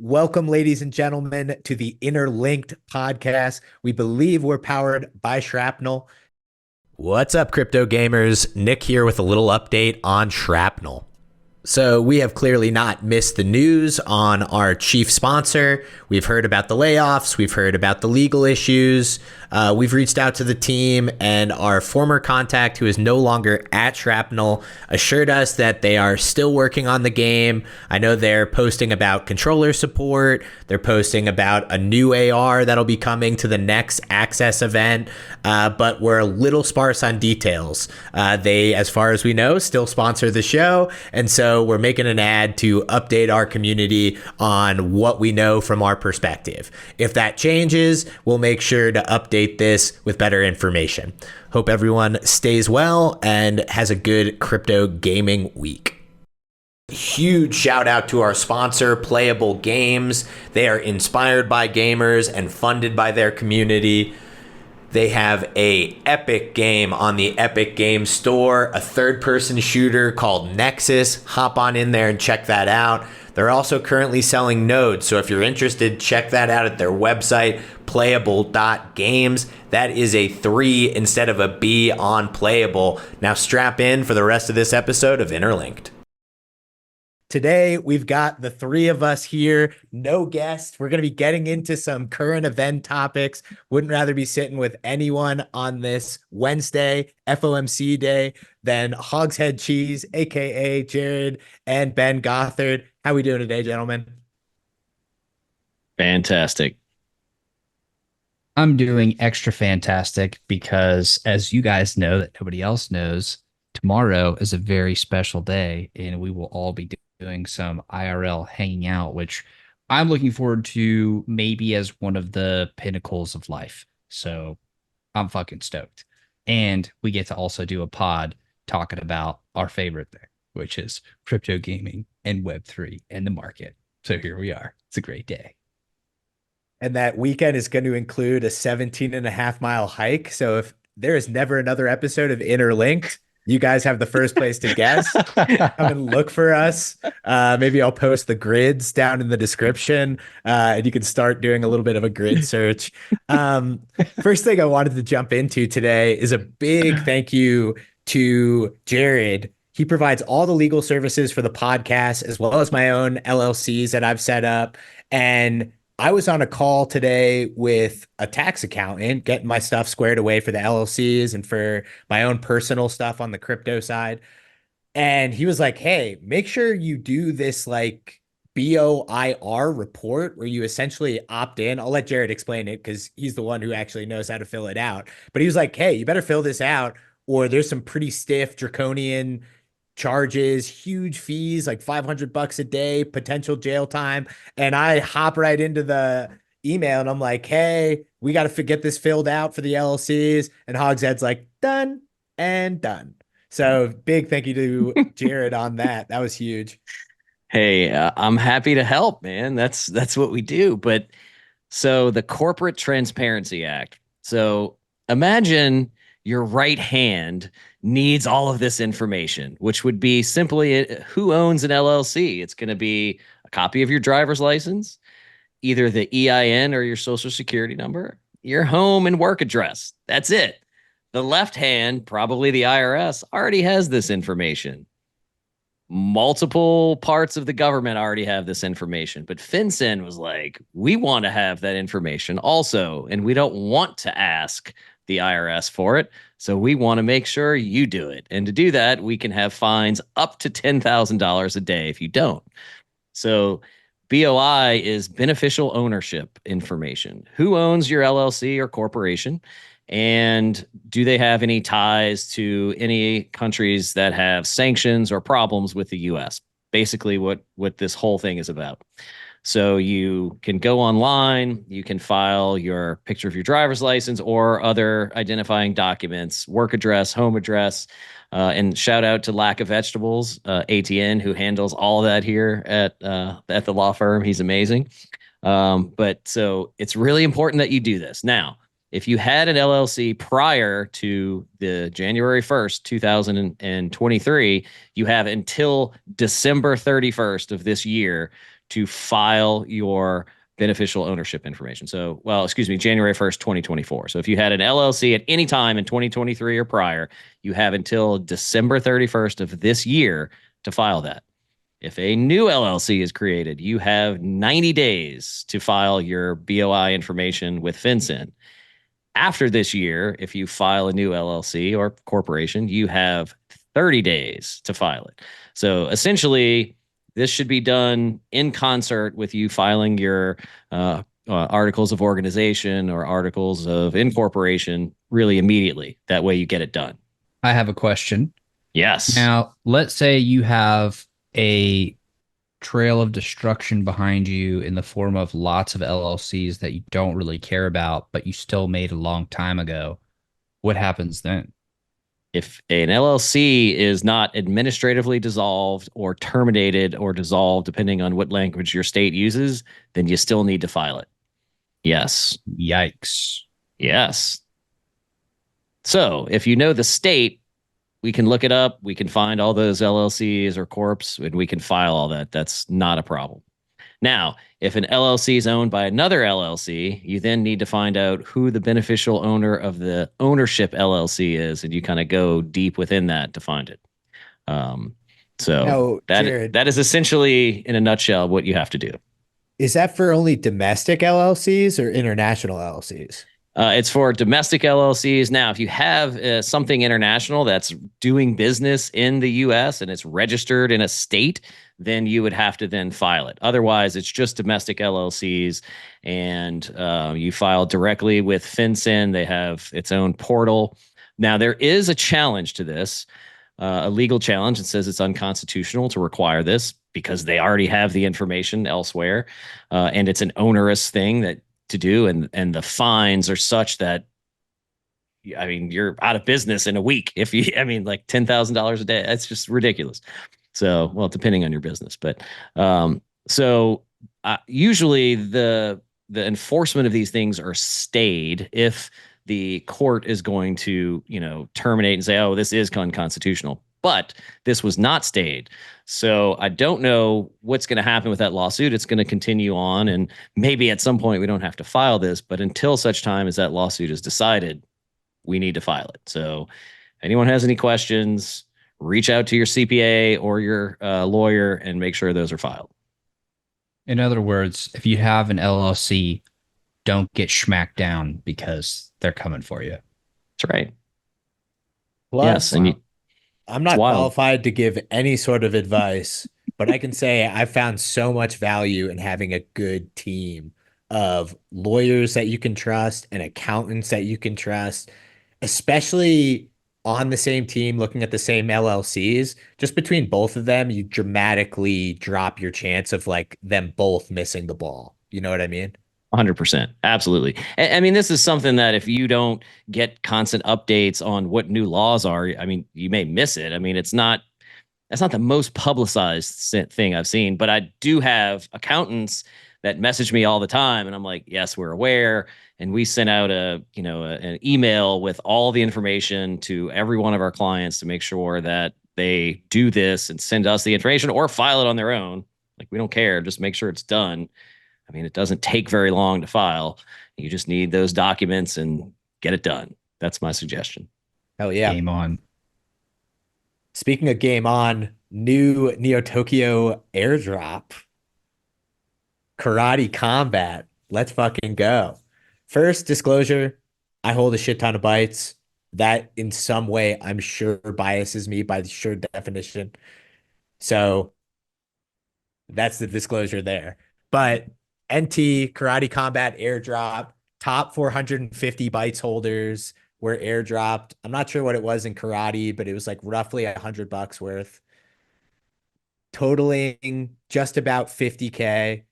Welcome, ladies and gentlemen, to the Interlinked podcast. We believe we're powered by Shrapnel. What's up, crypto gamers? Nick here with a little update on Shrapnel. So we have clearly not missed the news on our chief sponsor. We've heard about the layoffs. We've heard about the legal issues. We've reached out to the team, and our former contact, who is no longer at Shrapnel, assured us that they are still working on the game. I know they're posting about controller support. They're posting about a new AR that'll be coming to the next Access event, but we're a little sparse on details. They, as far as we know, still sponsor the show, and so we're making an ad to update our community on what we know from our perspective. If that changes, we'll make sure to update this with better information. Hope everyone stays well and has a good crypto gaming week. Huge shout out to our sponsor, Playa3ull Games. They are inspired by gamers and funded by their community. They have a epic game on the Epic Games Store, a third-person shooter called Nexus. Hop on in there and check that out. They're also currently selling nodes, so if you're interested, check that out at their website, playable.games. That is a 3 instead of a B on Playable. Now strap in for the rest of this episode of Interlinked. Today, we've got the three of us here, no guests. We're going to be getting into some current event topics. Wouldn't rather be sitting with anyone on this Wednesday, FOMC day, than Hogsheadcheese, aka Jared and Ben Gothard. How we doing today, gentlemen? Fantastic. I'm doing extra fantastic because, as you guys know, that nobody else knows, tomorrow is a very special day, and we will all be doing some IRL hanging out, which I'm looking forward to maybe as one of the pinnacles of life. So I'm fucking stoked. And we get to also do a pod talking about our favorite thing, which is crypto gaming and Web3 and the market. So here we are. It's a great day. And that weekend is going to include a 17.5-mile hike. So if there is never another episode of Interlinked, you guys have the first place to guess. Come and look for us. Maybe I'll post the grids down in the description, and you can start doing a little bit of a grid search. First thing I wanted to jump into today is a big thank you to Jared. He provides all the legal services for the podcast, as well as my own LLCs that I've set up. And I was on a call today with a tax accountant, getting my stuff squared away for the LLCs and for my own personal stuff on the crypto side. And he was like, hey, make sure you do this like BOIR report where you essentially opt in. I'll let Jared explain it because he's the one who actually knows how to fill it out. But he was like, hey, you better fill this out or there's some pretty stiff draconian charges, huge fees, like $500 a day, potential jail time. And I hop right into the email and I'm like, hey, we got to get this filled out for the LLCs. And Hogshead's like, done and done. So big thank you to Jared on that. That was huge. Hey, I'm happy to help, man. That's what we do. But so the Corporate Transparency Act. So imagine your right hand needs all of this information, which would be simply who owns an LLC. It's going to be a copy of your driver's license, either the EIN or your social security number, your home and work address. That's it. The left hand, probably the IRS, already has this information. Multiple parts of the government already have this information, but FinCEN was like, we want to have that information also, and we don't want to ask the IRS for it. So we want to make sure you do it. And to do that, we can have fines up to $10,000 a day if you don't. So BOI is beneficial ownership information. Who owns your LLC or corporation? And do they have any ties to any countries that have sanctions or problems with the US? Basically what this whole thing is about. So you can go online, you can file your picture of your driver's license or other identifying documents, work address, home address, and shout out to Lack of Vegetables, ATN, who handles all of that here at the law firm. He's amazing. But so it's really important that you do this. Now, if you had an LLC prior to the January 1st, 2023, you have until December 31st of this year to file your beneficial ownership information. So, well, excuse me, January 1st, 2024. So if you had an LLC at any time in 2023 or prior, you have until December 31st of this year to file that. If a new LLC is created, you have 90 days to file your BOI information with FinCEN. After this year, if you file a new LLC or corporation, you have 30 days to file it. So essentially, this should be done in concert with you filing your articles of organization or articles of incorporation really immediately. That way you get it done. I have a question. Yes. Now, let's say you have a trail of destruction behind you in the form of lots of LLCs that you don't really care about, but you still made a long time ago. What happens then? If an LLC is not administratively dissolved or terminated or dissolved, depending on what language your state uses, then you still need to file it. Yes. Yikes. Yes. So if you know the state, we can look it up. We can find all those LLCs or corps and we can file all that. That's not a problem. Now, if an LLC is owned by another LLC, you then need to find out who the beneficial owner of the ownership LLC is, and you kind of go deep within that to find it. So Now, Jared, that is essentially, in a nutshell, what you have to do. is that for only domestic LLCs or international LLCs? It's for domestic LLCs. Now, if you have something international that's doing business in the U.S. and it's registered in a state, then you would have to then file it. Otherwise, it's just domestic LLCs, and you file directly with FinCEN. They have its own portal. Now, there is a challenge to this, a legal challenge. It says it's unconstitutional to require this because they already have the information elsewhere, and it's an onerous thing that to do, and the fines are such that, I mean, you're out of business in a week if you, I mean, like $10,000 a day. That's just ridiculous. So, well, depending on your business, but usually the enforcement of these things are stayed if the court is going to, terminate and say, oh, this is unconstitutional. But this was not stayed. So I don't know what's going to happen with that lawsuit. It's going to continue on, and maybe at some point we don't have to file this, but until such time as that lawsuit is decided, we need to file it. So anyone has any questions, reach out to your CPA or your lawyer and make sure those are filed. In other words, if you have an LLC, don't get smacked down because they're coming for you. That's right. Plus, yes, and I'm not qualified to give any sort of advice, but I can say I found so much value in having a good team of lawyers that you can trust and accountants that you can trust, especially on the same team, looking at the same LLCs. Just between both of them, you dramatically drop your chance of like them both missing the ball. You know what I mean? 100%. Absolutely. I mean, this is something that if you don't get constant updates on what new laws are, I mean, you may miss it. I mean, that's not the most publicized thing I've seen, but I do have accountants that message me all the time. And I'm like, yes, we're aware. And we sent out an email with all the information to every one of our clients to make sure that they do this and send us the information or file it on their own. Like, we don't care. Just make sure it's done. I mean, it doesn't take very long to file. You just need those documents and get it done. That's my suggestion. Hell yeah. Game on. Speaking of game on, new Neo Tokyo airdrop. Karate Combat. Let's fucking go. First disclosure, I hold a shit ton of bytes. That in some way, I'm sure biases me by the sure definition. So that's the disclosure there. But NT Karate Combat airdrop, top 450 bytes holders were airdropped. I'm not sure what it was in karate, but it was like roughly $100 worth, totaling just about 50K.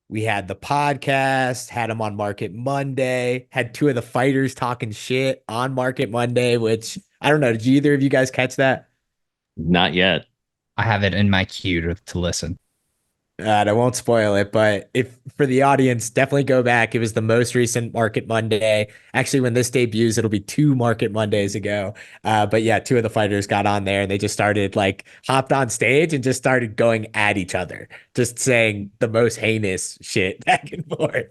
We had the podcast, had them on Market Monday, had two of the fighters talking shit on Market Monday, which I don't know. Did either of you guys catch that? Not yet. I have it in my queue to listen. I won't spoil it, but if for the audience, definitely go back. It was the most recent Market Monday. Actually, when this debuts, it'll be two Market Mondays ago. But yeah, two of the fighters got on there and they just started like hopped on stage and just started going at each other, just saying the most heinous shit back and forth.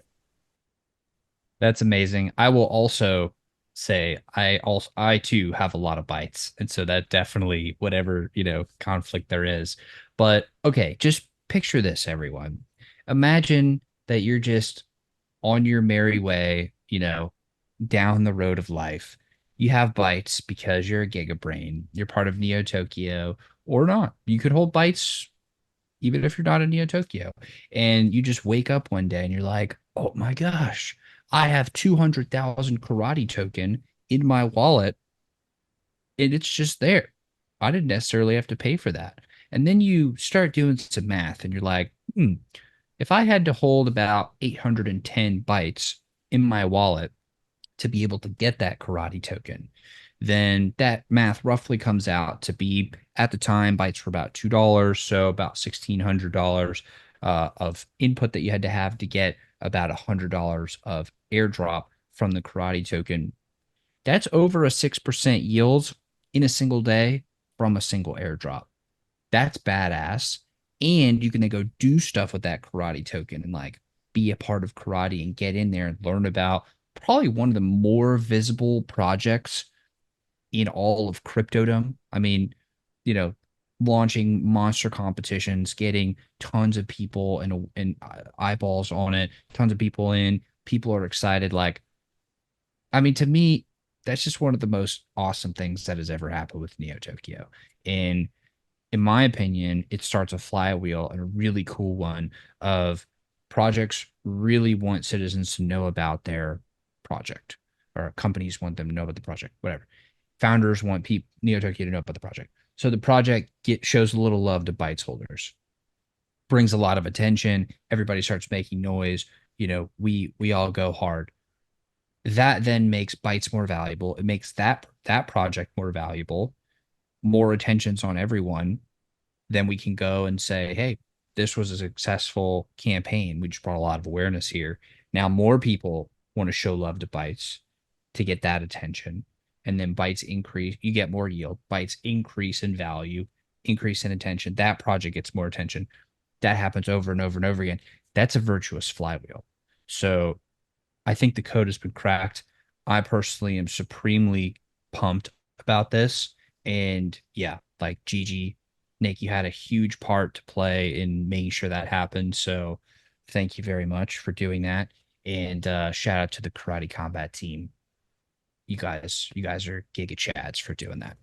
That's amazing. I will also say I too have a lot of bites. And so that definitely whatever, conflict there is. But okay, just picture this, everyone. Imagine that you're just on your merry way, down the road of life. You have bites because you're a giga brain. You're part of Neo Tokyo or not. You could hold bites even if you're not in Neo Tokyo. And you just wake up one day and you're like, oh my gosh, I have 200,000 karate token in my wallet and it's just there. I didn't necessarily have to pay for that. And then you start doing some math and you're like, if I had to hold about 810 bytes in my wallet to be able to get that karate token, then that math roughly comes out to be at the time bytes were about $2, so about $1,600 of input that you had to have to get about $100 of airdrop from the karate token. That's over a 6% yield in a single day from a single airdrop. That's badass. And you can then go do stuff with that karate token and like be a part of karate and get in there and learn about probably one of the more visible projects in all of cryptodom. I mean, you know, launching monster competitions, getting tons of people and eyeballs on it, tons of people in, people are excited. Like, I mean, to me, that's just one of the most awesome things that has ever happened with Neo Tokyo. And in my opinion, it starts a flywheel and a really cool one of projects really want citizens to know about their project, or companies want them to know about the project, whatever. Founders want people Neo Tokyo to know about the project. So the project shows a little love to bytes holders, brings a lot of attention. Everybody starts making noise. We all go hard. That then makes bytes more valuable. It makes that project more valuable. More attention's on everyone. Then we can go and say, hey, this was a successful campaign. We just brought a lot of awareness here. Now more people want to show love to bytes to get that attention. And then bytes increase, you get more yield. Bytes increase in value, increase in attention. That project gets more attention. That happens over and over and over again. That's a virtuous flywheel. So I think the code has been cracked. I personally am supremely pumped about this. And yeah, like GG, Nick, you had a huge part to play in making sure that happened. So thank you very much for doing that. And shout out to the Karate Combat team. You guys are giga chads for doing that.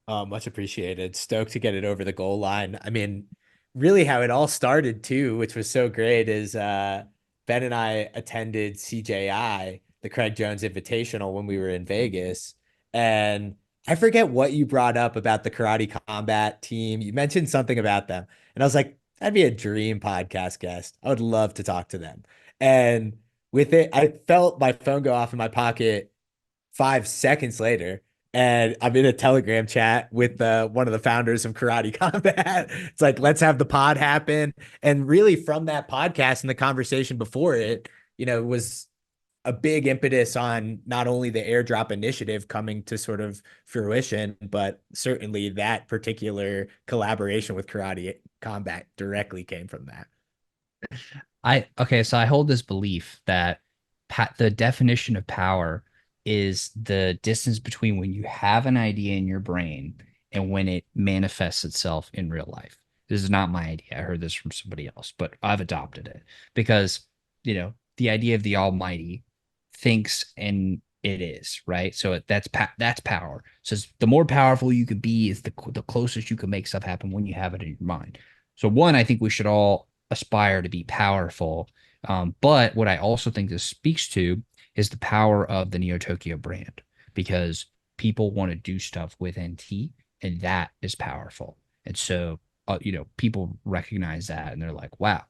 Much appreciated. Stoked to get it over the goal line. I mean, really how it all started too, which was so great, is Ben and I attended CJI, the Craig Jones Invitational, when we were in Vegas. And I forget what you brought up about the Karate Combat team. You mentioned something about them. And I was like, that'd be a dream podcast guest. I would love to talk to them. And with it, I felt my phone go off in my pocket 5 seconds later, and I'm in a Telegram chat with one of the founders of Karate Combat. It's like, let's have the pod happen. And really, from that podcast and the conversation before it, it was a big impetus on not only the airdrop initiative coming to sort of fruition, but certainly that particular collaboration with Karate Combat directly came from that. So I hold this belief that the definition of power is the distance between when you have an idea in your brain and when it manifests itself in real life. This is not my idea. I heard this from somebody else, but I've adopted it because, the idea of the Almighty thinks and it is, right? So that's power. So the more powerful you could be is the closest you can make stuff happen when you have it in your mind. So one, I think we should all aspire to be powerful. But what I also think this speaks to is the power of the Neo Tokyo brand, because people want to do stuff with NT, and that is powerful. And so, people recognize that and they're like, wow,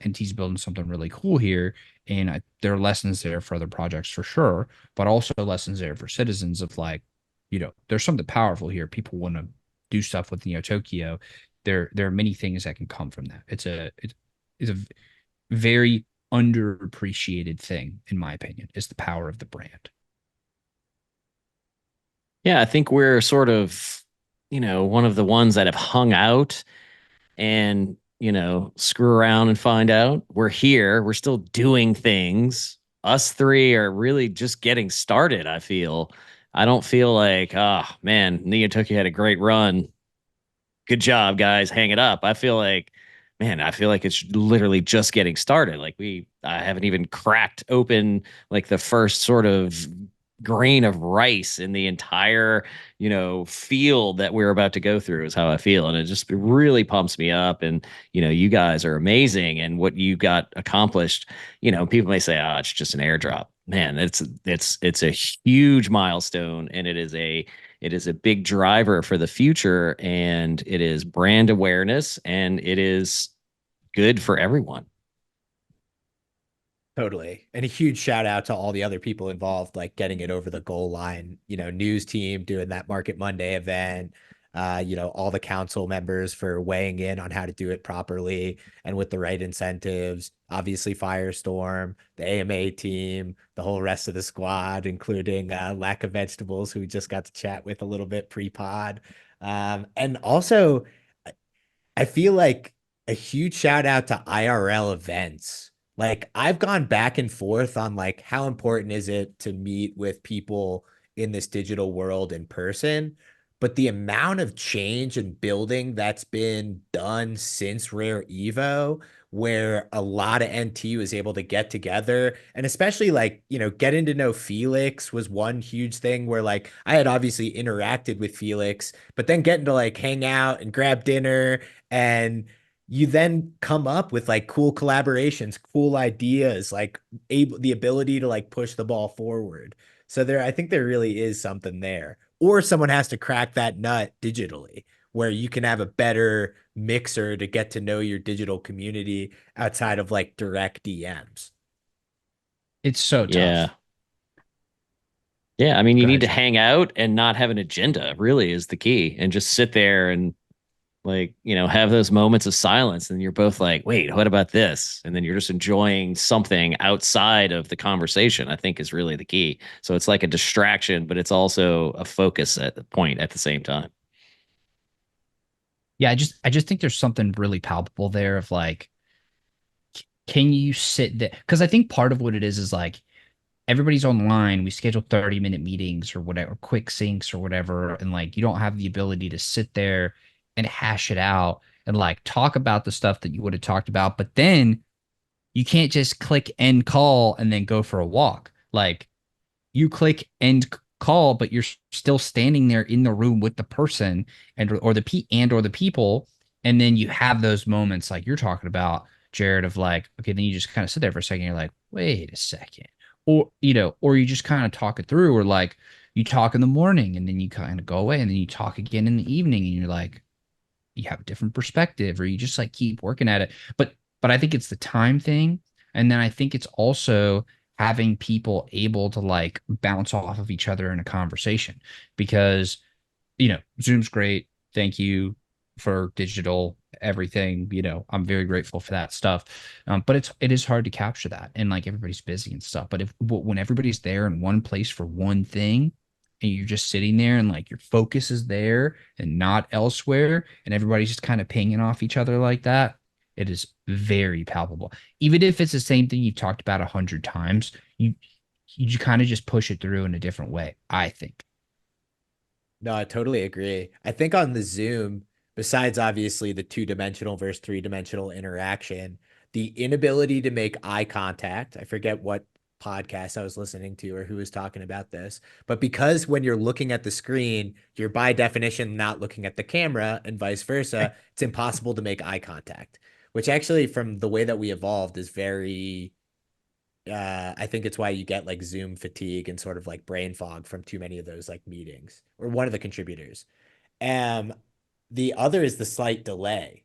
NT's building something really cool here. And there are lessons there for other projects for sure, but also lessons there for citizens of like, there's something powerful here. People want to do stuff with Neo Tokyo. there are many things that can come from that. It's a very underappreciated thing, in my opinion, is the power of the brand. Yeah, I think we're sort of, one of the ones that have hung out and, screw around and find out. We're here, we're still doing things. Us three are really just getting started, I feel. I don't feel like, oh man, Neotoki had a great run. Good job, guys. Hang it up. I feel like, man, I feel like it's literally just getting started. Like I haven't even cracked open like the first sort of grain of rice in the entire, field that we're about to go through is how I feel. And it just really pumps me up. And, you guys are amazing. And what you got accomplished, people may say, oh, it's just an airdrop. Man, it's a huge milestone, and it is a big driver for the future, and it is brand awareness, and it is good for everyone. Totally. And a huge shout out to all the other people involved, like getting it over the goal line, news team doing that Market Monday event, all the council members for weighing in on how to do it properly and with the right incentives. Obviously, Firestorm, the AMA team, the whole rest of the squad, including Lack of Vegetables, who we just got to chat with a little bit pre-pod. And also, I feel like a huge shout out to IRL events. Like I've gone back and forth on like how important is it to meet with people in this digital world in person, but the amount of change and building that's been done since Rare Evo, where a lot of NT was able to get together and especially like, getting to know Felix was one huge thing where like I had obviously interacted with Felix, but then getting to like hang out and grab dinner and you then come up with like cool collaborations, cool ideas, like the ability to like push the ball forward. So I think there really is something there. Or someone has to crack that nut digitally where you can have a better mixer to get to know your digital community outside of like direct DMs. It's so Yeah. tough. Yeah. I mean, you Go need ahead, to John. hang out and not have an agenda, really, is the key. And just sit there and, like, have those moments of silence. And you're both like, wait, what about this? And then you're just enjoying something outside of the conversation, I think is really the key. So it's like a distraction, but it's also a focus at the point at the same time. Yeah, I just think there's something really palpable there of like, can you sit there? Because I think part of what it is like everybody's online. We schedule 30-minute meetings or whatever, quick syncs or whatever. And like you don't have the ability to sit there and hash it out and like talk about the stuff that you would have talked about. But then you can't just click end call and then go for a walk. Like you click end call, but you're still standing there in the room with the person or the people, and then you have those moments like you're talking about, Jared, of like, okay, then you just kind of sit there for a second. You're like, wait a second, or you just kind of talk it through, or like you talk in the morning and then you kind of go away and then you talk again in the evening, and you're like, you have a different perspective, or you just like keep working at it. But I think it's the time thing. And then I think it's also having people able to like bounce off of each other in a conversation, because Zoom's great. Thank you for digital everything. I'm very grateful for that stuff. But it is hard to capture that, and like everybody's busy and stuff. But when everybody's there in one place for one thing, and you're just sitting there and like your focus is there and not elsewhere, and everybody's just kind of pinging off each other like that, it is very palpable. Even if it's the same thing you've talked about 100 times, you kind of just push it through in a different way, I think. No, I totally agree. I think on the Zoom, besides obviously the two-dimensional versus three-dimensional interaction, the inability to make eye contact, I forget what podcast I was listening to or who was talking about this, but because when you're looking at the screen, you're by definition not looking at the camera and vice versa, it's impossible to make eye contact, which actually from the way that we evolved is very I think it's why you get like Zoom fatigue and sort of like brain fog from too many of those like meetings, or one of the contributors. Um, the other is the slight delay.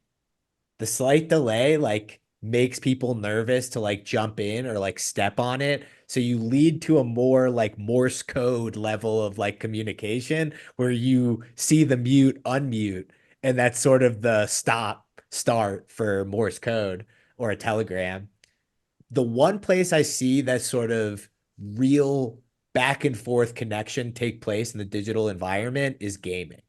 The slight delay like makes people nervous to like jump in or like step on it. So you lead to a more like Morse code level of like communication where you see the mute, unmute, and that's sort of the start for Morse code or a telegram. The one place I see that sort of real back and forth connection take place in the digital environment is gaming.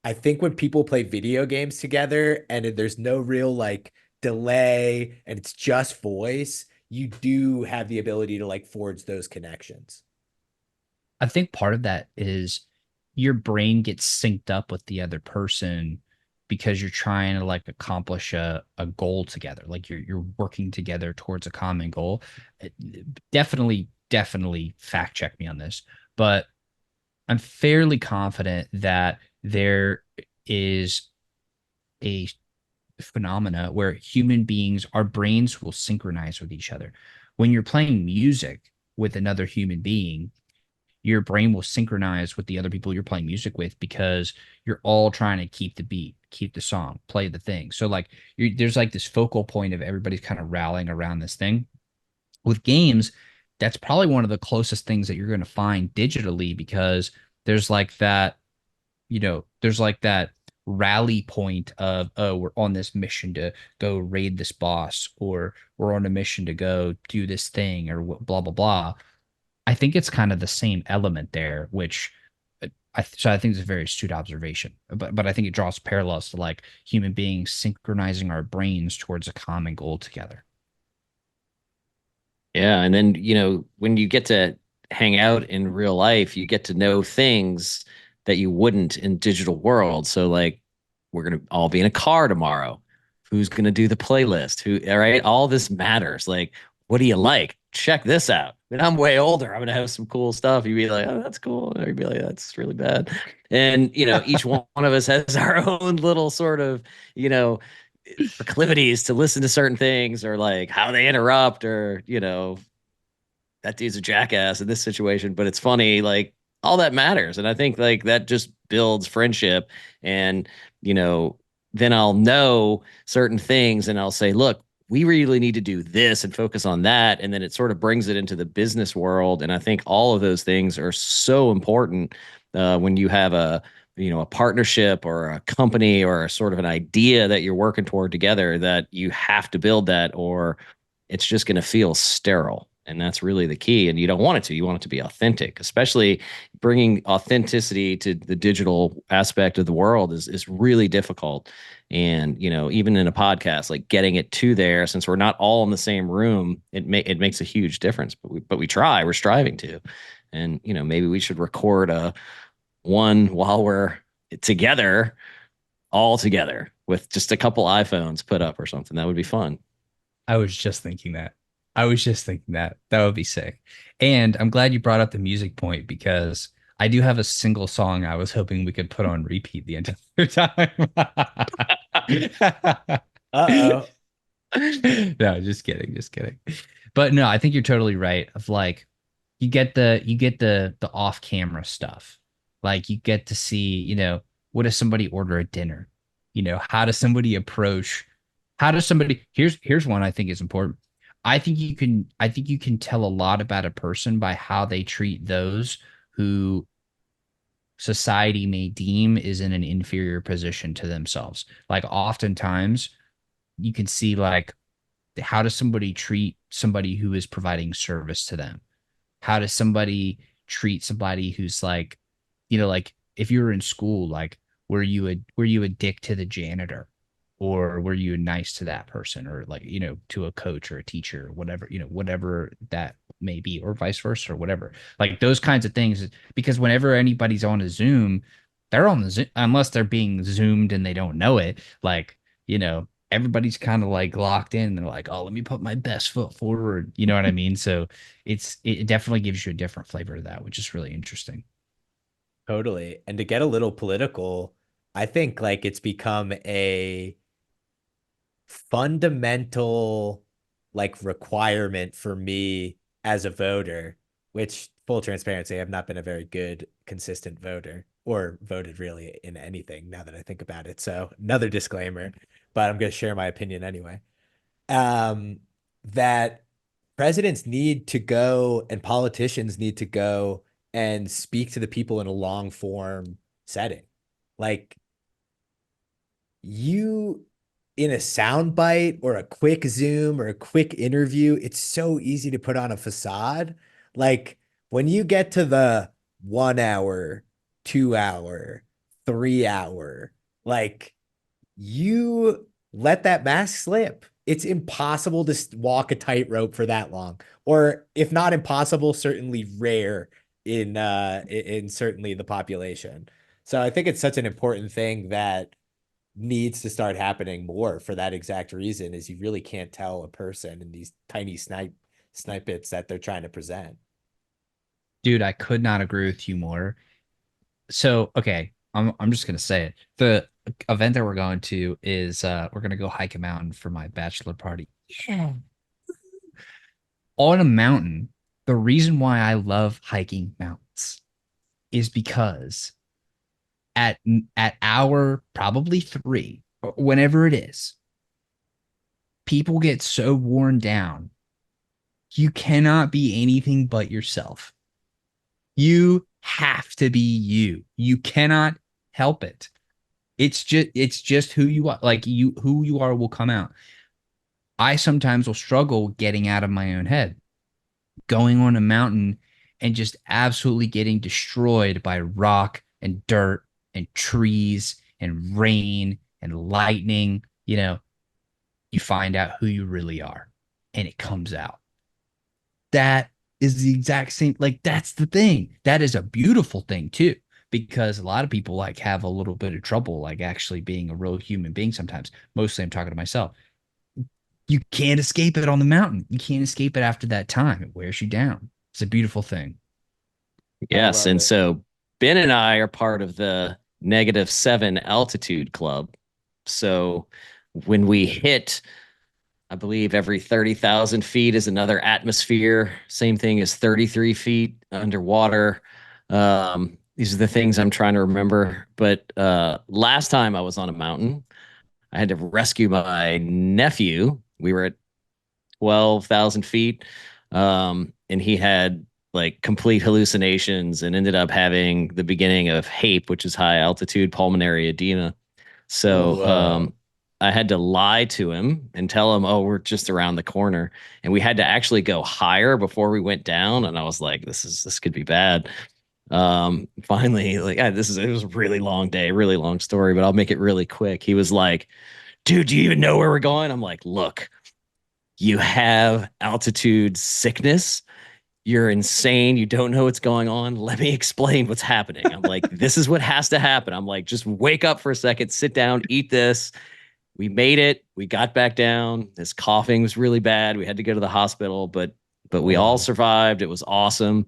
I think when people play video games together and there's no real like delay and it's just voice, you do have the ability to like forge those connections. I think part of that is your brain gets synced up with the other person because you're trying to like accomplish a goal together. Like you're working together towards a common goal. Definitely fact check me on this, but I'm fairly confident that there is a phenomena where human beings, our brains will synchronize with each other. When you're playing music with another human being, your brain will synchronize with the other people you're playing music with because you're all trying to keep the beat, keep the song, play the thing. So like there's like this focal point of everybody's kind of rallying around this thing. With games, that's probably one of the closest things that you're going to find digitally because there's like that, there's like that rally point of, oh, we're on this mission to go raid this boss, or we're on a mission to go do this thing, or blah, blah, blah. I think it's kind of the same element there, which I think it's a very astute observation. But I think it draws parallels to like human beings synchronizing our brains towards a common goal together. Yeah, and then, when you get to hang out in real life, you get to know things that you wouldn't in digital world. So like we're gonna all be in a car tomorrow. Who's gonna do the playlist? All right, all this matters. Like, what do you like? Check this out. And I'm way older. I'm gonna have some cool stuff. You'd be like, oh, that's cool. Or you'd be like, that's really bad. And each one of us has our own little sort of, you know, proclivities to listen to certain things or like how they interrupt or that dude's a jackass in this situation, but it's funny. Like all that matters, and I think like that just builds friendship. And you know, then I'll know certain things, and I'll say, look, we really need to do this and focus on that, and then it sort of brings it into the business world. And I think all of those things are so important when you have a partnership or a company or a sort of an idea that you're working toward together, that you have to build that or it's just going to feel sterile. And that's really the key. And you don't want it to. You want it to be authentic, especially bringing authenticity to the digital aspect of the world is really difficult. And, even in a podcast, like getting it to there, since we're not all in the same room, it makes a huge difference. But we try, we're striving to. And, maybe we should record one while we're together, all together with just a couple iPhones put up or something. That would be fun. I was just thinking that. I was just thinking that. That would be sick. And I'm glad you brought up the music point because I do have a single song I was hoping we could put on repeat the entire time. Uh-oh. No, just kidding, just kidding. But no, I think you're totally right. Of like, you get the off-camera stuff. Like you get to see, what does somebody order at dinner? How does somebody approach? How does somebody? Here's one I think is important. I think you can tell a lot about a person by how they treat those who society may deem is in an inferior position to themselves. Like oftentimes you can see like how does somebody treat somebody who is providing service to them? How does somebody treat somebody who's like if you were in school, like were you a dick to the janitor? Or were you nice to that person or like, to a coach or a teacher, whatever, whatever that may be, or vice versa, or whatever. Like those kinds of things, because whenever anybody's on a Zoom, they're on the Zoom, unless they're being zoomed and they don't know it. Like, everybody's kind of like locked in. They're like, oh, let me put my best foot forward. You know what I mean? So it definitely gives you a different flavor to that, which is really interesting. Totally. And to get a little political, I think like it's become a fundamental like requirement for me as a voter, which full transparency, I've not been a very good consistent voter or voted really in anything now that I think about it. So another disclaimer, but I'm going to share my opinion anyway. Um, that presidents need to go and politicians need to go and speak to the people in a long form setting. Like you in a sound bite or a quick Zoom or a quick interview, it's so easy to put on a facade. Like when you get to the 1 hour, 2 hour, 3 hour, like you let that mask slip. It's impossible to walk a tightrope for that long. Or if not impossible, certainly rare in certainly the population. So I think it's such an important thing that needs to start happening more for that exact reason is you really can't tell a person in these tiny snippets that they're trying to present. Dude, I could not agree with you more. So, okay, I'm just gonna say it. The event that we're going to is we're gonna go hike a mountain for my bachelor party. Yeah. On a mountain, the reason why I love hiking mountains is because at hour probably 3, or whenever it is, people get so worn down. You cannot be anything but yourself. You have to be you. You cannot help it. It's just who you are. Like who you are will come out. I sometimes will struggle getting out of my own head, going on a mountain and just absolutely getting destroyed by rock and dirt and trees and rain and lightning. You find out who you really are and it comes out. That is the exact same. Like, that's the thing. That is a beautiful thing, too, because a lot of people like have a little bit of trouble, like actually being a real human being sometimes. Mostly I'm talking to myself. You can't escape it on the mountain. You can't escape it after that time. It wears you down. It's a beautiful thing. Yes. And so Ben and I are part of the -7 altitude club. So when we hit, I believe every 30,000 feet is another atmosphere. Same thing as 33 feet underwater. These are the things I'm trying to remember. But last time I was on a mountain, I had to rescue my nephew. We were at 12,000 feet. And he had like complete hallucinations and ended up having the beginning of HAPE, which is high altitude pulmonary edema. So I had to lie to him and tell him, oh, we're just around the corner. And we had to actually go higher before we went down. And I was like, this could be bad. Finally, like it was a really long day, really long story, but I'll make it really quick. He was like, dude, do you even know where we're going? I'm like, look, you have altitude sickness. You're insane. You don't know what's going on. Let me explain what's happening. I'm like, this is what has to happen. I'm like, just wake up for a second, sit down, eat this. We made it. We got back down. His coughing was really bad. We had to go to the hospital, but we all survived. It was awesome.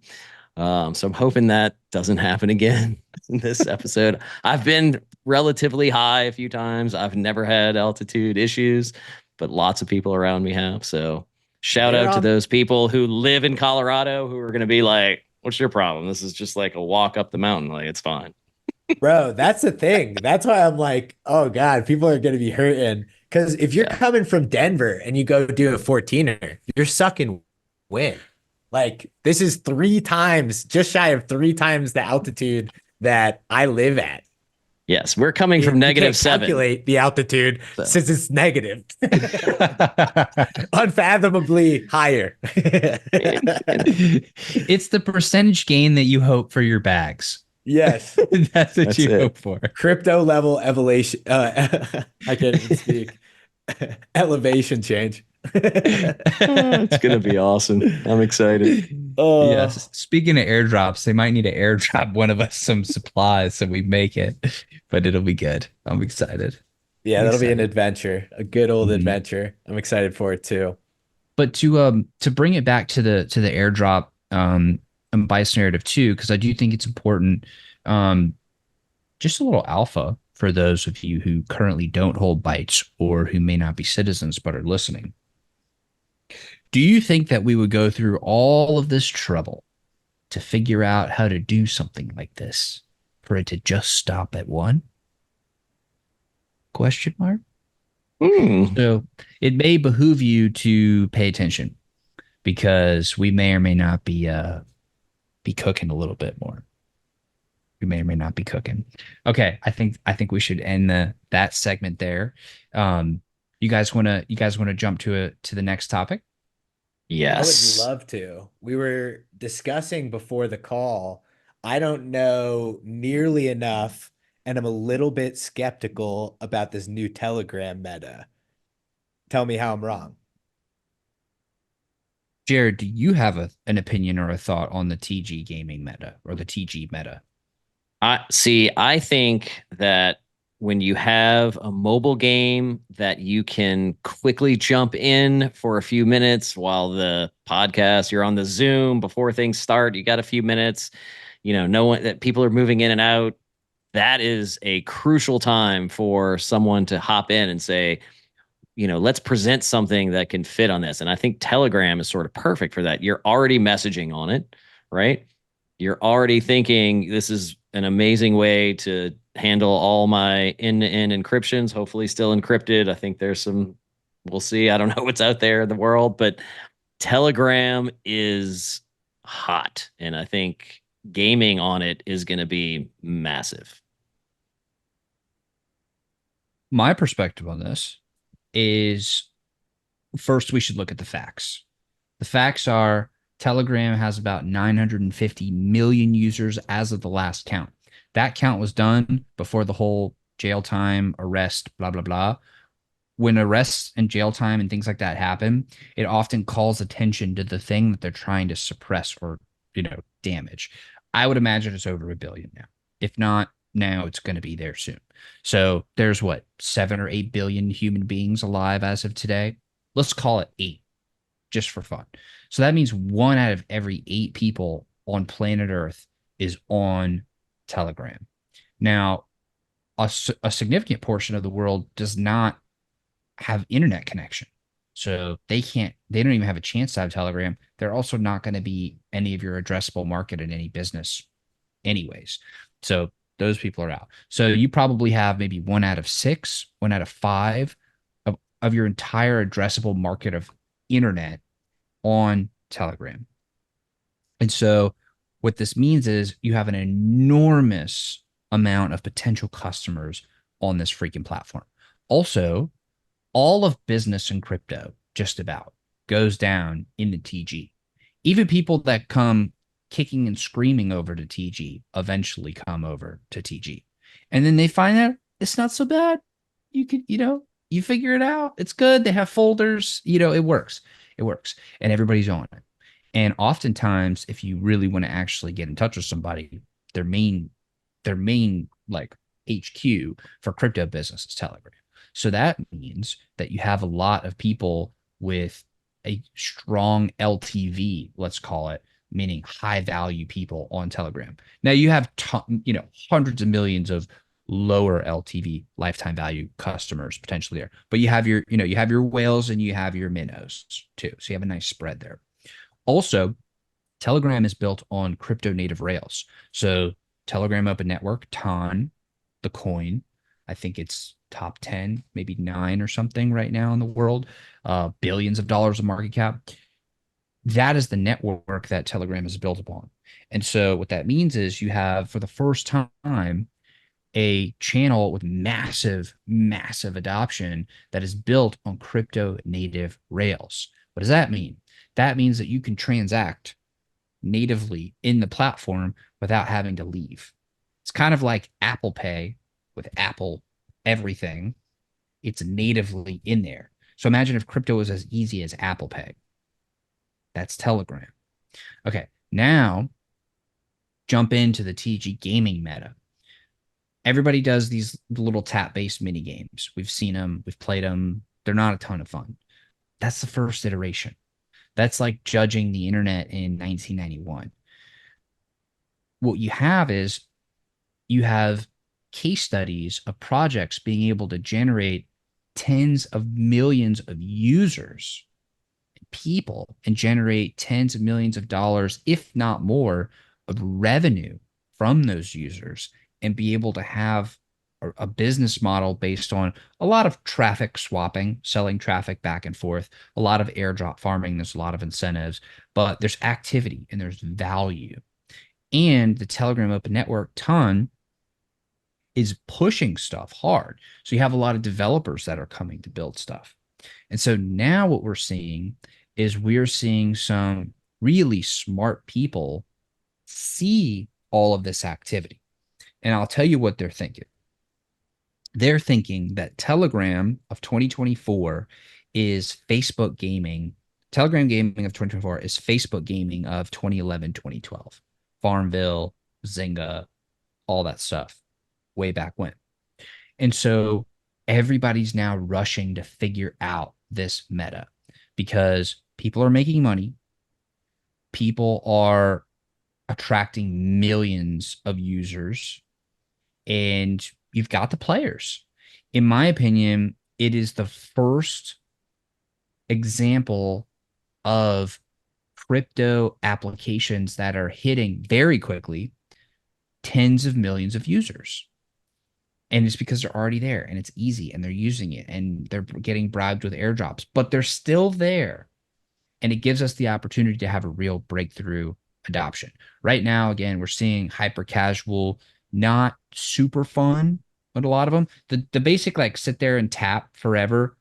So I'm hoping that doesn't happen again in this episode. I've been relatively high a few times. I've never had altitude issues, but lots of people around me have. So shout out to those people who live in Colorado who are going to be like, what's your problem? This is just like a walk up the mountain. Like, it's fine. Bro, that's the thing. That's why I'm like, oh God, people are going to be hurting. Because if you're coming from Denver and you go do a 14er, you're sucking wind. Like, this is 3 times, just shy of 3 times the altitude that I live at. Yes, we're coming from -7. Calculate the altitude since it's negative. Unfathomably higher. It's the percentage gain that you hope for your bags. Yes. That's what you hope for. Crypto level elevation. I can't even speak. Elevation change. It's going to be awesome. I'm excited. Yes. Speaking of airdrops, they might need to airdrop one of us some supplies so we make it, but it'll be good. I'm excited. Yeah, that'll be an adventure, a good old adventure. I'm excited for it too. But to bring it back to the airdrop and bias narrative too, because I do think it's important. Just a little alpha for those of you who currently don't hold bites or who may not be citizens but are listening. Do you think that we would go through all of this trouble to figure out how to do something like this for it to just stop at 1? Question mark. So it may behoove you to pay attention because we may or may not be cooking a little bit more. we may or may not be cooking. Okay, I think we should end that segment there. You guys wanna jump to the next topic? I would Yes. love to. We were discussing before the call. I don't know nearly enough, and I'm a little bit skeptical about this new Telegram meta. Tell me how I'm wrong. Jared, do you have an opinion or a thought on the TG gaming meta or the TG meta? I think that when you have a mobile game that you can quickly jump in for a few minutes while the podcast, you're on the Zoom before things start, you got a few minutes, no one that people are moving in and out. That is a crucial time for someone to hop in and say, let's present something that can fit on this. And I think Telegram is sort of perfect for that. You're already messaging on it, right? You're already thinking this is an amazing way to handle all my end-to-end encryptions, hopefully still encrypted. I think there's some, we'll see. I don't know what's out there in the world, but Telegram is hot. And I think gaming on it is going to be massive. My perspective on this is first we should look at the facts. The facts are Telegram has about 950 million users as of the last count. That count was done before the whole jail time, arrest, blah, blah, blah. When arrests and jail time and things like that happen, it often calls attention to the thing that they're trying to suppress or, damage. I would imagine it's over a billion now. If not now, it's going to be there soon. So there's what, 7 or 8 billion human beings alive as of today. Let's call it 8 just for fun. So that means 1 out of every 8 people on planet Earth is on Telegram. Now, a significant portion of the world does not have internet connection. So they don't even have a chance to have Telegram. They're also not going to be any of your addressable market in any business anyways. So those people are out. So you probably have maybe 1 out of 6, 1 out of 5 of your entire addressable market of internet on Telegram. And so what this means is you have an enormous amount of potential customers on this freaking platform. Also, all of business and crypto just about goes down into TG. Even people that come kicking and screaming over to TG eventually come over to TG. And then they find out it's not so bad. You could, you figure it out. It's good. They have folders, it works. It works. And everybody's on it. And oftentimes, if you really want to actually get in touch with somebody, their main like HQ for crypto business is Telegram. So that means that you have a lot of people with a strong LTV, let's call it, meaning high value people on Telegram. Now you have hundreds of millions of lower LTV lifetime value customers potentially there, but you have your whales and you have your minnows too. So you have a nice spread there. Also, Telegram is built on crypto native rails. So Telegram Open Network, TON, the coin, I think it's top 10, maybe 9 or something right now in the world, billions of dollars of market cap. That is the network that Telegram is built upon. And so what that means is you have, for the first time, a channel with massive, massive adoption that is built on crypto native rails. What does that mean? That means that you can transact natively in the platform without having to leave. It's kind of like Apple Pay with Apple everything. It's natively in there. So imagine if crypto was as easy as Apple Pay. That's Telegram. Okay, now jump into the TG gaming meta. Everybody does these little tap-based mini games. We've seen them, we've played them. They're not a ton of fun. That's the first iteration. That's like judging the internet in 1991. What you have is you have case studies of projects being able to generate tens of millions of users, people, and generate tens of millions of dollars, if not more, of revenue from those users and be able to have a business model based on a lot of traffic swapping, selling traffic back and forth, a lot of airdrop farming. There's a lot of incentives, but there's activity and there's value. And the Telegram Open Network ton is pushing stuff hard. So you have a lot of developers that are coming to build stuff. And so now what we're seeing is we're seeing some really smart people see all of this activity. And I'll tell you what they're thinking. They're thinking that Telegram of 2024 is Facebook gaming. Telegram gaming of 2024 is Facebook gaming of 2011, 2012. Farmville, Zynga, all that stuff way back when. And so everybody's now rushing to figure out this meta because people are making money. People are attracting millions of users, and you've got the players. In my opinion, it is the first example of crypto applications that are hitting very quickly tens of millions of users. And it's because they're already there and it's easy and they're using it and they're getting bribed with airdrops, but they're still there. And it gives us the opportunity to have a real breakthrough adoption. Right now, again, we're seeing hyper casual, not super fun, but a lot of them. The basic like sit there and tap forever.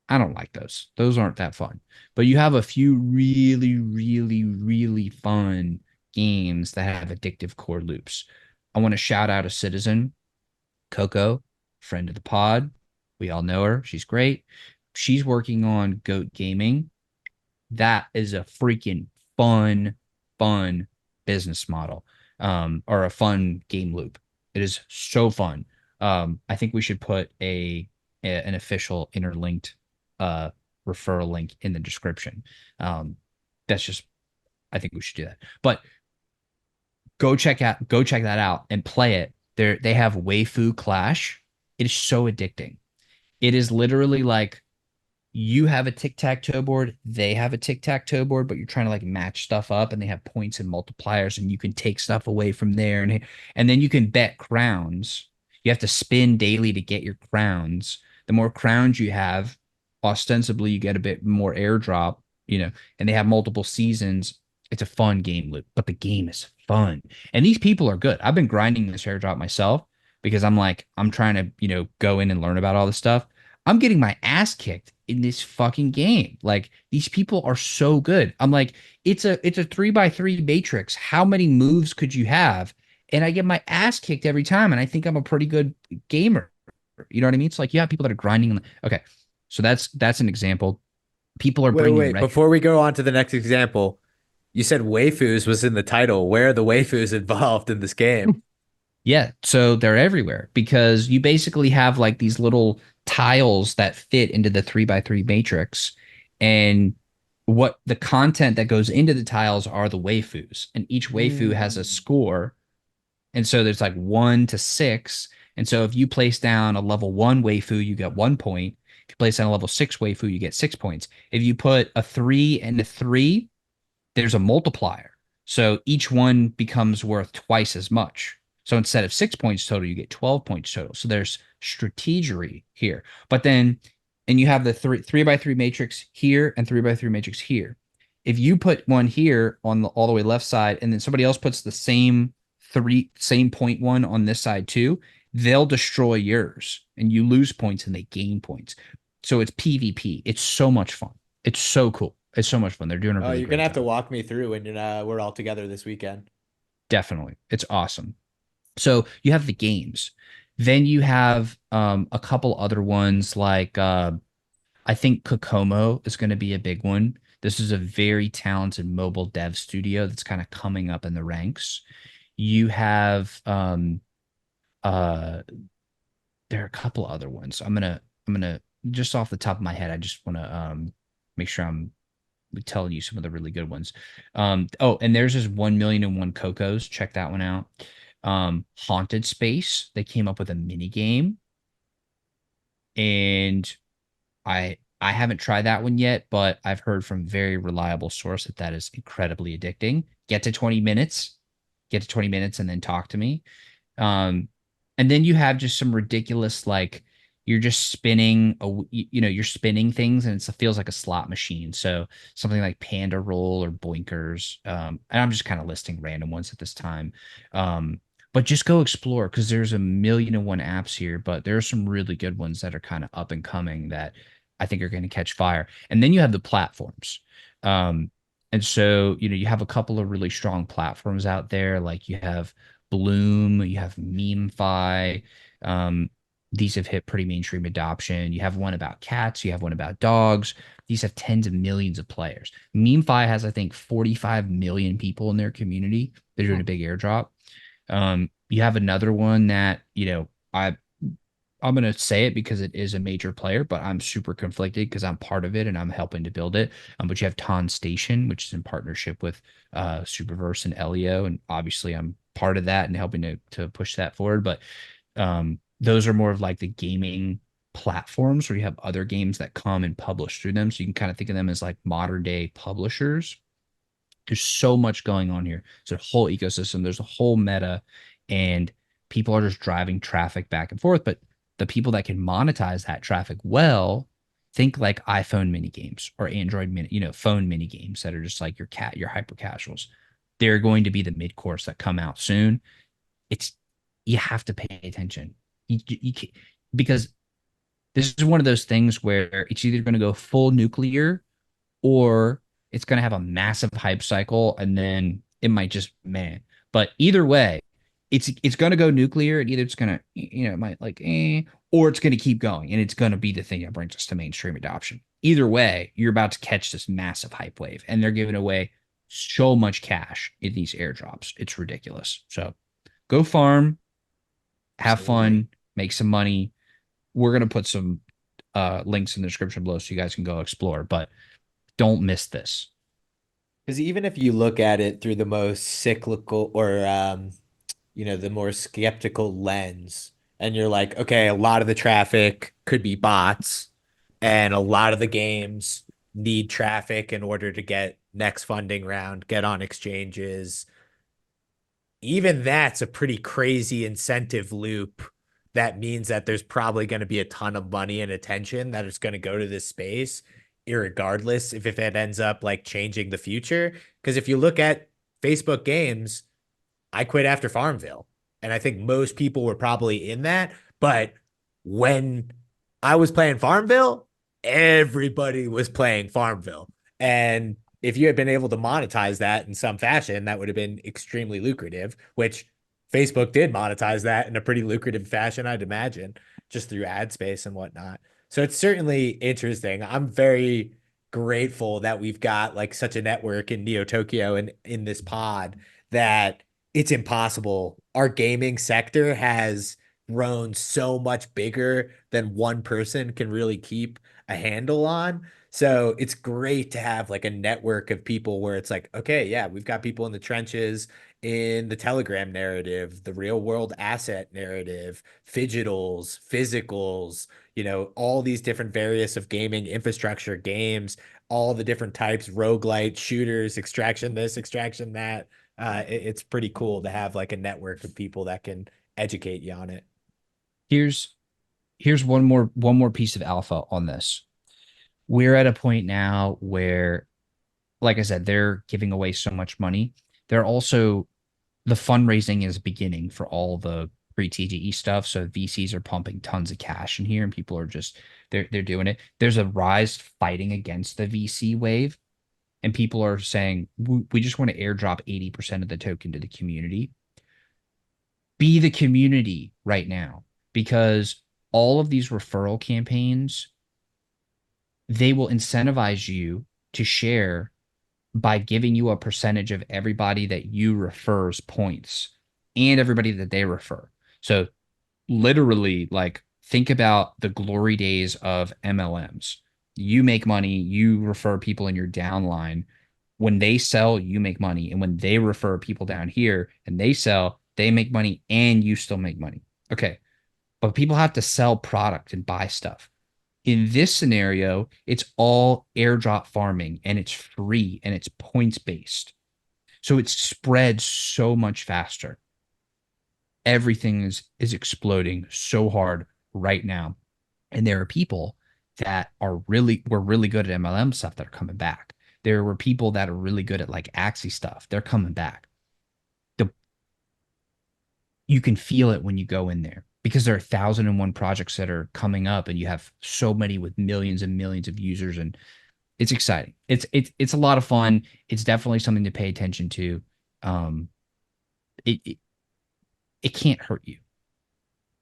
I don't like those. Those aren't that fun. But you have a few really, really, really fun games that have addictive core loops. I want to shout out a citizen, Coco, friend of the pod. We all know her. She's great. She's working on Goat Gaming. That is a freaking fun business model, or a fun game loop. It is so fun. I think we should put an official interlinked referral link in the description. That's just, I think we should do that. But go check that out and play it. They have Waifu Clash. It is so addicting. It is literally like you have a tic-tac-toe board, they have a tic-tac-toe board, but you're trying to like match stuff up and they have points and multipliers and you can take stuff away from there and then you can bet crowns. You have to spin daily to get your crowns. The more crowns you have, ostensibly you get a bit more airdrop, and they have multiple seasons. It's a fun game loop, but the game is fun. And these people are good. I've been grinding this airdrop myself because I'm trying to, go in and learn about all this stuff. I'm getting my ass kicked in this fucking game. Like these people are so good. I'm like, it's a 3x3 matrix. How many moves could you have? And I get my ass kicked every time. And I think I'm a pretty good gamer. You know what I mean? It's like you have people that are grinding. Okay. So that's an example. People are bringing Wait. Before we go on to the next example, you said waifus was in the title. Where are the waifus involved in this game? Yeah, so they're everywhere because you basically have like these little tiles that fit into the 3x3 matrix, and what the content that goes into the tiles are the waifus, and each waifu has a score. And so there's like 1 to 6. And so if you place down a level 1 waifu, you get 1 point. If you place down a level 6 waifu, you get 6 points. If you put a 3 and a 3, there's a multiplier. So each one becomes worth twice as much. So instead of 6 points total, you get 12 points total. So there's strategery here. But then, and you have the 3x3 matrix here and 3x3 matrix here. If you put one here on the all the way left side, and then somebody else puts the same point one on this side too, they'll destroy yours and you lose points and they gain points. So it's PvP. It's so much fun. It's so cool. It's so much fun. They're doing a really You're great gonna have to job. walk me through when we're all together this weekend. Definitely. It's awesome. So you have the games. Then you have a couple other ones like I think Kokomo is going to be a big one. This is a very talented mobile dev studio that's kind of coming up in the ranks. You have there are a couple other ones. I'm gonna just off the top of my head, I just want to make sure I'm telling you some of the really good ones. Oh, and there's this 1,000,001 Cocos. Check that one out. Haunted Space. They came up with a mini game, and I haven't tried that one yet, but I've heard from very reliable source that that is incredibly addicting. Get to 20 minutes, and then talk to me. Um, and then you have just some ridiculous like you're just spinning you're spinning things and it feels like a slot machine. So something like Panda Roll or Boinkers. And I'm just kind of listing random ones at this time. But just go explore because there's a million and one apps here, but there are some really good ones that are kind of up and coming that I think are going to catch fire. And then you have the platforms. And so, you have a couple of really strong platforms out there. Like you have Bloom, you have MemeFi. Um, these have hit pretty mainstream adoption. You have one about cats, you have one about dogs. These have tens of millions of players. MemeFi has, I think, 45 million people in their community. They're doing a big airdrop. You have another one that, I'm going to say it because it is a major player, but I'm super conflicted because I'm part of it and I'm helping to build it. But you have Ton Station, which is in partnership with Superverse and Elio. And obviously I'm part of that and helping to push that forward. But those are more of like the gaming platforms where you have other games that come and publish through them. So you can kind of think of them as like modern day publishers. There's so much going on here. There's a whole ecosystem. There's a whole meta, and people are just driving traffic back and forth. But the people that can monetize that traffic well, think like iPhone mini games or Android mini, phone mini games that are just like your hyper casuals. They're going to be the mid course that come out soon. It's You have to pay attention. You can't, because this is one of those things where it's either going to go full nuclear or it's going to have a massive hype cycle and then it might just man. But either way, it's going to go nuclear and either it's going to it might like or it's going to keep going and it's going to be the thing that brings us to mainstream adoption. Either way, you're about to catch this massive hype wave and they're giving away so much cash in these airdrops. It's ridiculous. So go farm, have fun, make some money. We're going to put some links in the description below so you guys can go explore, but don't miss this. Because even if you look at it through the most cyclical or the more skeptical lens, and you're like, okay, a lot of the traffic could be bots, and a lot of the games need traffic in order to get next funding round, get on exchanges. Even that's a pretty crazy incentive loop that means that there's probably going to be a ton of money and attention that is going to go to this space, irregardless if it ends up like changing the future. Because if you look at Facebook games, I quit after Farmville. And I think most people were probably in that. But when I was playing Farmville, everybody was playing Farmville. And if you had been able to monetize that in some fashion, that would have been extremely lucrative, which Facebook did monetize that in a pretty lucrative fashion, I'd imagine, just through ad space and whatnot. So it's certainly interesting. I'm very grateful that we've got like such a network in Neo Tokyo and in this pod that it's impossible. Our gaming sector has grown so much bigger than one person can really keep a handle on. So it's great to have like a network of people where it's like, okay, yeah, we've got people in the trenches, in the Telegram narrative, the real world asset narrative, fidgetals, physicals, all these different various of gaming infrastructure games, all the different types, roguelite, shooters, extraction this, extraction that. It's pretty cool to have like a network of people that can educate you on it. Here's one more piece of alpha on this. We're at a point now where, like I said, they're giving away so much money. They're also the fundraising is beginning for all the pre-TGE stuff. So VCs are pumping tons of cash in here, and people are just they're doing it. There's a rise fighting against the VC wave, and people are saying we just want to airdrop 80% of the token to the community. Be the community right now because all of these referral campaigns, they will incentivize you to share by giving you a percentage of everybody that you refers points and everybody that they refer. So literally, like, think about the glory days of MLMs. You make money, you refer people in your downline. When they sell, you make money. And when they refer people down here and they sell, they make money and you still make money. Okay. But people have to sell product and buy stuff. In this scenario, it's all airdrop farming and it's free and it's points based. So it spreads so much faster. Everything is exploding so hard right now. And there are people that were really good at MLM stuff that are coming back. There were people that are really good at like Axie stuff. They're coming back. You can feel it when you go in there because there are 1,001 projects that are coming up, and you have so many with millions and millions of users, and it's exciting. It's a lot of fun. It's definitely something to pay attention to. Um, it it can't hurt you.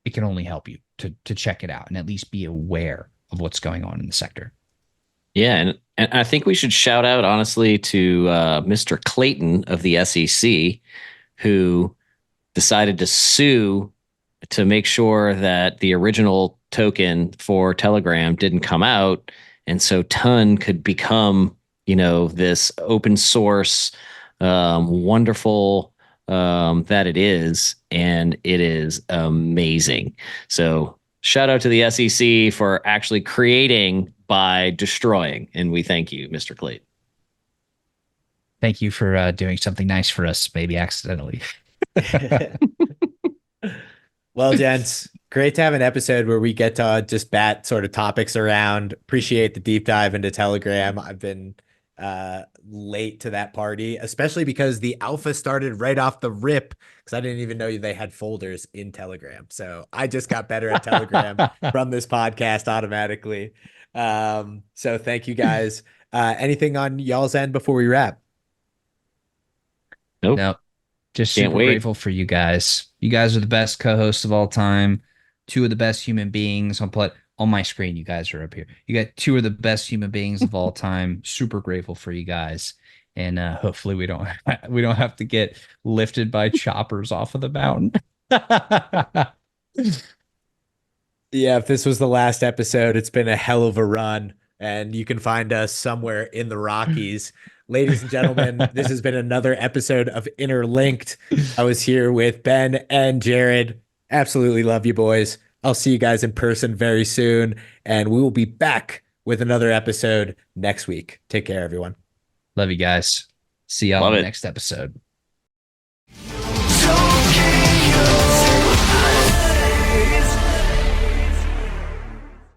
It can only help you to check it out and at least be aware of what's going on in the sector. Yeah, and I think we should shout out honestly to Mr. Clayton of the SEC, who decided to sue to make sure that the original token for Telegram didn't come out, and so Ton could become, this open source, wonderful that it is, and it is amazing. So shout out to the SEC for actually creating by destroying, and we thank you, Mr. Clayton. Thank you for doing something nice for us, maybe accidentally. Well, gents, great to have an episode where we get to just bat sort of topics around. Appreciate the deep dive into Telegram. I've been late to that party, especially because the alpha started right off the rip, because I didn't even know they had folders in Telegram. So I just got better at Telegram from this podcast automatically. So thank you guys. Anything on y'all's end before we wrap? Nope. No. Just Can't super wait. grateful for you guys. You guys are the best co-hosts of all time. Two of the best human beings. On my screen, you guys are up here. You got two of the best human beings of all time. Super grateful for you guys. And hopefully we don't have to get lifted by choppers off of the mountain. Yeah, if this was the last episode, it's been a hell of a run, and you can find us somewhere in the Rockies. Ladies and gentlemen, this has been another episode of Interlinked. I was here with Ben and Jared. Absolutely love you, boys. I'll see you guys in person very soon, and we will be back with another episode next week. Take care, everyone. Love you guys. See y'all Love in the it. next episode.